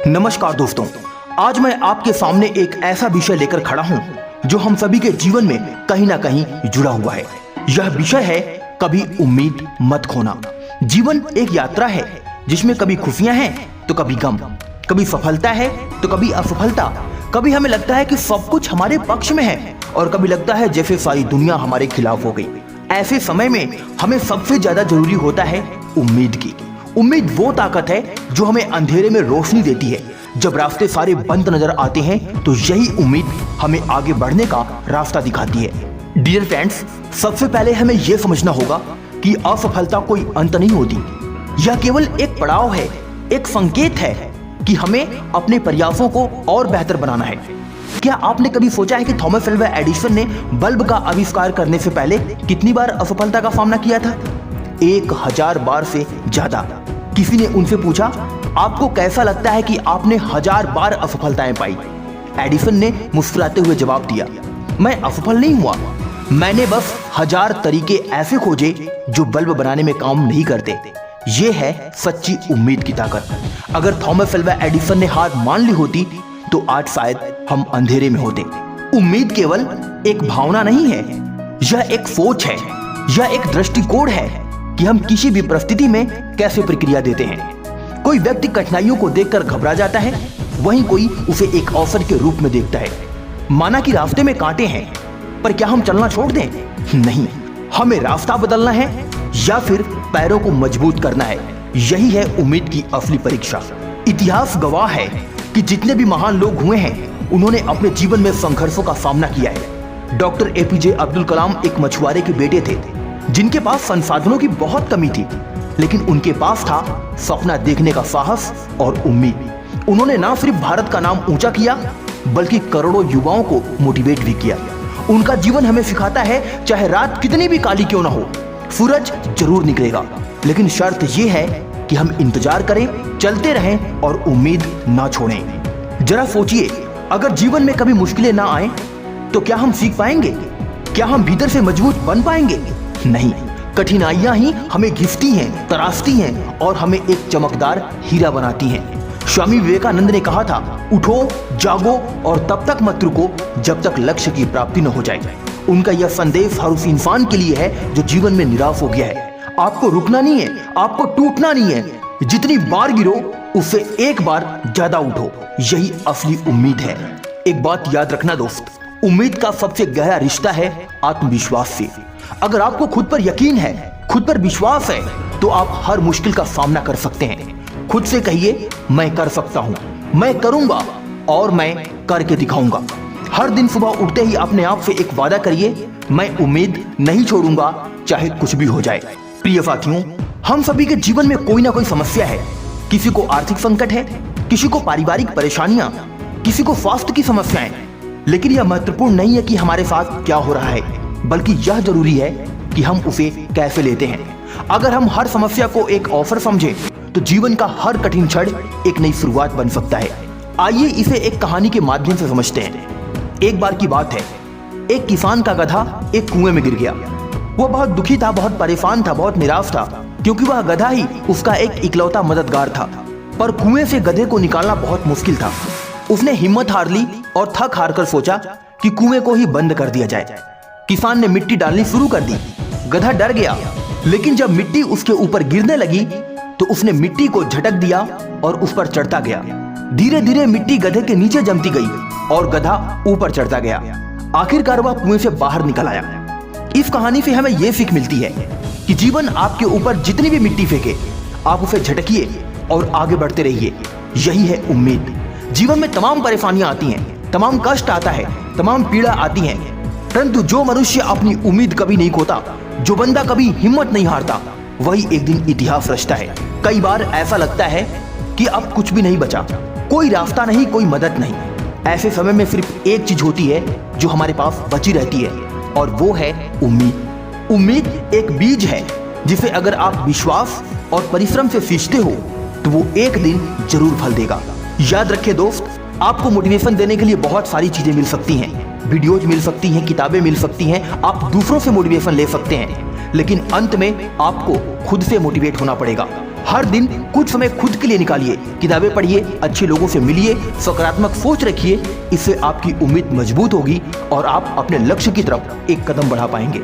नमस्कार दोस्तों, आज मैं आपके सामने एक ऐसा विषय लेकर खड़ा हूं जो हम सभी के जीवन में कहीं ना कहीं जुड़ा हुआ है। यह विषय है कभी उम्मीद मत खोना। जीवन एक यात्रा है जिसमें कभी खुशियां हैं तो कभी गम, कभी सफलता है तो कभी असफलता। कभी हमें लगता है कि सब कुछ हमारे पक्ष में है और कभी लगता है जैसे सारी दुनिया हमारे खिलाफ हो गई। ऐसे समय में हमें सबसे ज्यादा जरूरी होता है उम्मीद की। उम्मीद वो ताकत है जो हमें अंधेरे में रोशनी देती है। जब रास्ते सारे बंद नजर आते हैं तो यही उम्मीद हमें आगे बढ़ने का रास्ता दिखाती है। डियर फ्रेंड्स, सबसे पहले हमें यह समझना होगा कि असफलता कोई अंत नहीं होती। यह केवल एक पड़ाव है, एक संकेत है कि हमें अपने प्रयासों को और बेहतर बनाना है। क्या आपने कभी सोचा है कि थॉमस अल्वा एडिसन ने बल्ब का आविष्कार करने से पहले कितनी बार असफलता का सामना किया था? 1000 बार से ज्यादा। किसी ने उनसे पूछा, आपको कैसा लगता है कि आपने 1000 बार असफलताएं पाई? एडिसन ने मुस्कुराते हुए जवाब दिया, मैं असफल नहीं हुआ, मैंने बस 1000 तरीके ऐसे खोजे जो बल्ब बनाने में काम नहीं करते। ये है सच्ची उम्मीद की ताकत। अगर थॉमस अल्वा एडिसन ने हार मान ली होती तो आज शायद हम अंधेरे में होते। उम्मीद केवल एक भावना नहीं है, यह एक सोच है, यह एक दृष्टिकोण है कि हम किसी भी परिस्थिति में कैसे प्रतिक्रिया देते हैं। कोई व्यक्ति कठिनाइयों को देखकर घबरा जाता है, वहीं कोई उसे एक अवसर के रूप में देखता है। माना कि रास्ते में कांटे हैं, पर क्या हम चलना छोड़ दें? नहीं, हमें रास्ता बदलना है या फिर पैरों को मजबूत करना है। यही है उम्मीद की असली परीक्षा। इतिहास गवाह है कि जितने भी महान लोग हुए हैं उन्होंने अपने जीवन में संघर्षों का सामना किया है। डॉक्टर एपीजे अब्दुल कलाम एक मछुआरे के बेटे थे जिनके पास संसाधनों की बहुत कमी थी, लेकिन उनके पास था सपना देखने का साहस और उम्मीद। उन्होंने न सिर्फ भारत का नाम ऊंचा किया बल्कि करोड़ों युवाओं को मोटिवेट भी किया। उनका जीवन हमें सिखाता है चाहे रात कितनी भी काली क्यों ना हो, सूरज जरूर निकलेगा। लेकिन शर्त यह है कि हम इंतजार करें, चलते रहें और उम्मीद ना छोड़ें। जरा सोचिए, अगर जीवन में कभी मुश्किलें ना आए तो क्या हम सीख पाएंगे? क्या हम भीतर से मजबूत बन पाएंगे? नहीं, कठिनाइयां ही हमें घिसती हैं, तराशती हैं और हमें एक चमकदार हीरा बनाती हैं। स्वामी विवेकानंद ने कहा था, उठो, जागो और तब तक मत रुको जब तक लक्ष्य की प्राप्ति न हो जाए। उनका यह संदेश हर उस इंसान के लिए है जो जीवन में निराश हो गया है। आपको रुकना नहीं है, आपको टूटना नहीं है। जितनी बार गिरो उससे एक बार ज्यादा उठो, यही असली उम्मीद है। एक बात याद रखना दोस्त, उम्मीद का सबसे गहरा रिश्ता है आत्मविश्वास से। अगर आपको खुद पर यकीन है, खुद पर विश्वास है, तो आप हर मुश्किल का सामना कर सकते हैं। खुद से कहिए, मैं कर सकता हूँ, मैं करूंगा और मैं करके दिखाऊंगा। हर दिन सुबह उठते ही अपने आप से एक वादा करिए, मैं उम्मीद नहीं छोड़ूंगा चाहे कुछ भी हो जाए। प्रिय साथियों, हम सभी के जीवन में कोई ना कोई समस्या है। किसी को आर्थिक संकट है, किसी को पारिवारिक परेशानियां, किसी को स्वास्थ्य की समस्याएं। लेकिन यह महत्वपूर्ण नहीं है कि हमारे साथ क्या हो रहा है, बल्कि यह जरूरी है कि हम उसे कैसे लेते हैं। अगर हम हर समस्या को एक अवसर समझें तो जीवन का हर कठिन क्षण एक नई शुरुआत बन सकता है। आइए इसे एक कहानी के माध्यम से समझते हैं। एक बार की बात है, एक किसान का गधा एक कुएं में गिर गया। वो बहुत दुखी था, बहुत परेशान था, बहुत निराश था, क्योंकि वह गधा ही उसका एक इकलौता मददगार था। पर कुएं से गधे को निकालना बहुत मुश्किल था। उसने हिम्मत हार ली और थक हार कर सोचा कि कुएं को ही बंद कर दिया जाए। किसान ने मिट्टी डालनी शुरू कर दी। गधा डर गया, लेकिन जब मिट्टी उसके ऊपर गिरने लगी तो उसने मिट्टी को झटक दिया और उस पर चढ़ता गया। धीरे धीरे मिट्टी गधे के नीचे जमती गई और गधा ऊपर चढ़ता गया। आखिरकार वह कुएं से बाहर निकल आया। इस कहानी से हमें यह सीख मिलती है कि जीवन आपके ऊपर जितनी भी मिट्टी फेंके, आप उसे झटकिए और आगे बढ़ते रहिए। यही है उम्मीद। जीवन में तमाम परेशानियां आती हैं, तमाम कष्ट आता है, तमाम पीड़ा आती है, परंतु जो मनुष्य अपनी उम्मीद कभी नहीं खोता, जो बंदा कभी हिम्मत नहीं हारता, वही एक दिन इतिहास रचता है। कई बार ऐसा लगता है कि अब कुछ भी नहीं बचा, कोई रास्ता नहीं, कोई मदद नहीं। ऐसे समय में सिर्फ एक चीज होती है जो हमारे पास बची रहती है, और वो है उम्मीद। उम्मीद एक बीज है जिसे अगर आप विश्वास और परिश्रम से सींचते हो तो वो एक दिन जरूर फल देगा। याद रखिए दोस्त, आपको मोटिवेशन देने के लिए बहुत सारी चीजें मिल सकती हैं, वीडियोज मिल सकती हैं, किताबें मिल सकती हैं, आप दूसरों से मोटिवेशन ले सकते हैं, लेकिन अंत में आपको खुद से मोटिवेट होना पड़ेगा। हर दिन कुछ समय खुद के लिए निकालिए, किताबें पढ़िए, अच्छे लोगों से मिलिए, सकारात्मक सोच रखिए। इससे आपकी उम्मीद मजबूत होगी और आप अपने लक्ष्य की तरफ एक कदम बढ़ा पाएंगे।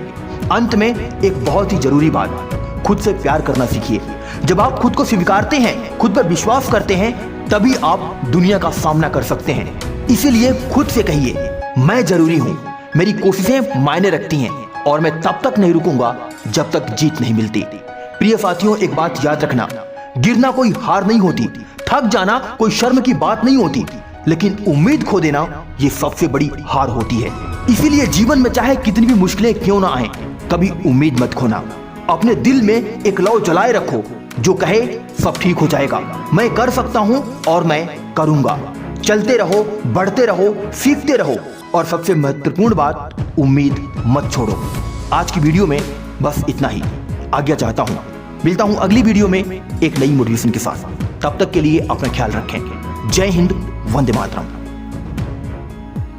अंत में एक बहुत ही जरूरी बात, खुद से प्यार करना सीखिए। जब आप खुद को स्वीकारते हैं, खुद पर विश्वास करते हैं, तभी आप दुनिया का सामना कर सकते हैं। इसीलिए खुद से कहिए, मैं जरूरी हूं, मेरी कोशिशें मायने रखती हैं और मैं तब तक नहीं रुकूंगा जब तक जीत नहीं मिलती। प्रिय साथियों, एक बात याद रखना, गिरना कोई हार नहीं होती, थक जाना कोई शर्म की बात नहीं होती, लेकिन उम्मीद खो देना ये सबसे बड़ी हार होती है। इसीलिए जीवन में चाहे कितनी भी मुश्किलें क्यों ना आए, कभी उम्मीद मत खोना। अपने दिल में एक लौ जलाए रखो जो कहे सब ठीक हो जाएगा, मैं कर सकता हूं और मैं करूंगा। चलते रहो, बढ़ते रहो, सीखते रहो और सबसे महत्वपूर्ण बात, उम्मीद मत छोड़ो। आज की वीडियो में बस इतना ही। आज्ञा चाहता हूं, मिलता हूं अगली वीडियो में एक नई मोटिवेशन के साथ। तब तक के लिए अपना ख्याल रखें। जय हिंद, वंदे मातरम।